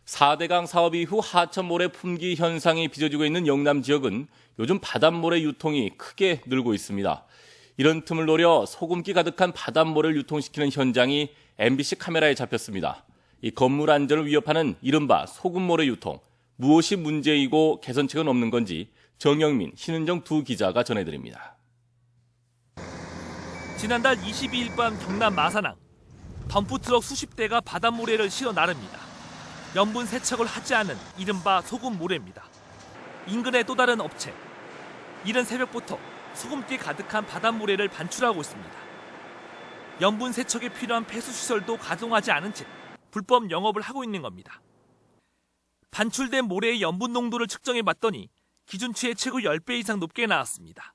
4대강 사업 이후 하천모래 품귀 현상이 빚어지고 있는 영남 지역은 요즘 바닷모래 유통이 크게 늘고 있습니다. 이런 틈을 노려 소금기 가득한 바닷모래를 유통시키는 현장이 MBC 카메라에 잡혔습니다. 이 건물 안전을 위협하는 이른바 소금모래 유통, 무엇이 문제이고 개선책은 없는 건지 정영민, 신은정 두 기자가 전해드립니다. 지난달 22일 밤 경남 마산항. 덤프트럭 수십 대가 바닷모래를 실어 나릅니다. 염분 세척을 하지 않은 이른바 소금모래입니다. 인근의 또 다른 업체. 이른 새벽부터 소금기 가득한 바닷모래를 반출하고 있습니다. 염분 세척에 필요한 폐수시설도 가동하지 않은 채 불법 영업을 하고 있는 겁니다. 반출된 모래의 염분 농도를 측정해봤더니 기준치의 최고 10배 이상 높게 나왔습니다.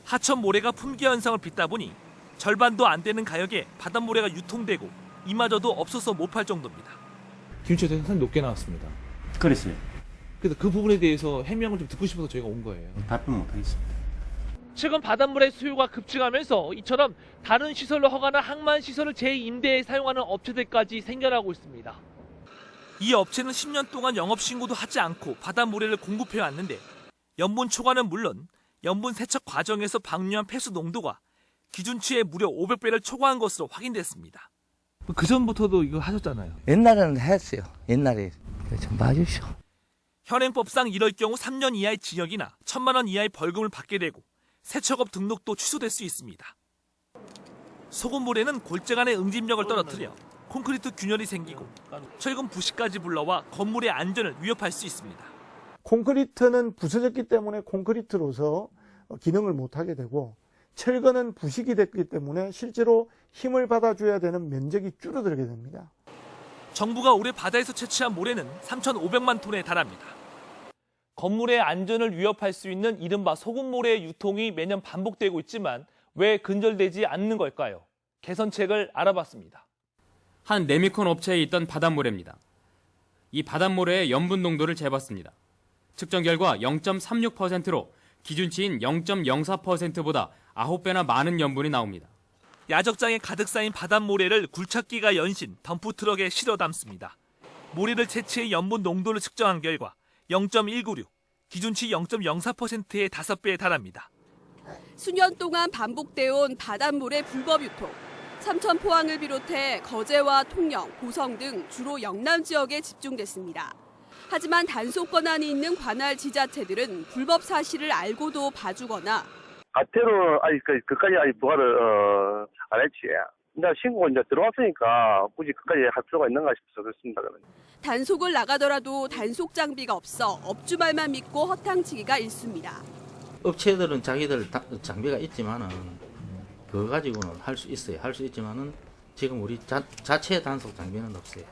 하천 모래가 품귀 현상을 빚다 보니 절반도 안 되는 가격에 바닷모래가 유통되고 이마저도 없어서 못 팔 정도입니다. 기준치가 상당히 높게 나왔습니다. 그랬어요. 그래서 그 부분에 대해서 해명을 좀 듣고 싶어서 저희가 온 거예요. 답변 못하겠습니다. 최근 바닷물의 수요가 급증하면서 이처럼 다른 시설로 허가나 항만시설을 재임대에 사용하는 업체들까지 생겨나고 있습니다. 이 업체는 10년 동안 영업신고도 하지 않고 바닷모래를 공급해왔는데 염분 초과는 물론 염분 세척 과정에서 방류한 폐수 농도가 기준치의 무려 500배를 초과한 것으로 확인됐습니다. 그 전부터도 이거 하셨잖아요. 옛날에는 했어요. 옛날에. 좀 봐주시오. 현행법상 이럴 경우 3년 이하의 징역이나 1,000만 원 이하의 벌금을 받게 되고 세척업 등록도 취소될 수 있습니다. 소금모래는 골재간의 응집력을 떨어뜨려 콘크리트 균열이 생기고 철근 부식까지 불러와 건물의 안전을 위협할 수 있습니다. 콘크리트는 부서졌기 때문에 콘크리트로서 기능을 못하게 되고 철근은 부식이 됐기 때문에 실제로 힘을 받아줘야 되는 면적이 줄어들게 됩니다. 정부가 올해 바다에서 채취한 모래는 3,500만 톤에 달합니다. 건물의 안전을 위협할 수 있는 이른바 소금모래의 유통이 매년 반복되고 있지만 왜 근절되지 않는 걸까요? 개선책을 알아봤습니다. 한 레미콘 업체에 있던 바닷모래입니다. 이 바닷모래의 염분 농도를 재봤습니다. 측정 결과 0.36%로 기준치인 0.04%보다 9배나 많은 염분이 나옵니다. 야적장에 가득 쌓인 바닷모래를 굴착기가 연신 덤프트럭에 실어 담습니다. 모래를 채취해 염분 농도를 측정한 결과 0.196, 기준치 0.04%의 5배에 달합니다. 수년 동안 반복되어 온 바닷물의 불법 유통. 삼천포항을 비롯해 거제와 통영, 고성 등 주로 영남 지역에 집중됐습니다. 하지만 단속 권한이 있는 관할 지자체들은 불법 사실을 알고도 봐주거나 아태로 그까지 부과를 안 했지. 근데 신고가 이제 들어왔으니까 굳이 그까지 할 필요가 있는가 싶어서 그렇습니다. 단속을 나가더라도 단속 장비가 없어 업주 말만 믿고 허탕치기가 일쑤입니다. 업체들은 자기들 장비가 있지만은 그거 가지고는 할 수 있어요. 할 수 있지만은 지금 우리 자체 단속 장비는 없어요.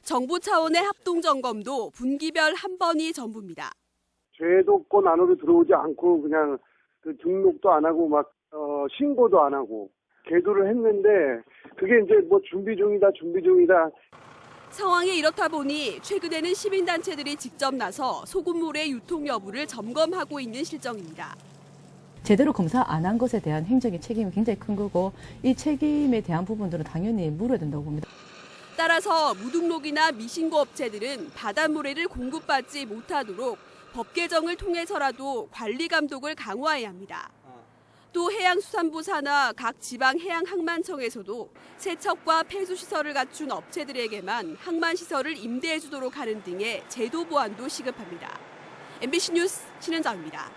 정부 차원의 합동 점검도 분기별 한 번이 전부입니다. 제도권 안으로 들어오지 않고 그냥 그 등록도 안 하고 막 신고도 안 하고 계도를 했는데 그게 이제 뭐 준비 중이다. 상황이 이렇다 보니 최근에는 시민단체들이 직접 나서 소금물의 유통 여부를 점검하고 있는 실정입니다. 제대로 검사 안 한 것에 대한 행정의 책임이 굉장히 큰 거고 이 책임에 대한 부분들은 당연히 물어야 된다고 봅니다. 따라서 무등록이나 미신고 업체들은 바닷모래를 공급받지 못하도록 법 개정을 통해서라도 관리 감독을 강화해야 합니다. 또 해양수산부 산하 각 지방 해양항만청에서도 세척과 폐수시설을 갖춘 업체들에게만 항만시설을 임대해 주도록 하는 등의 제도 보완도 시급합니다. MBC 뉴스 신은정입니다.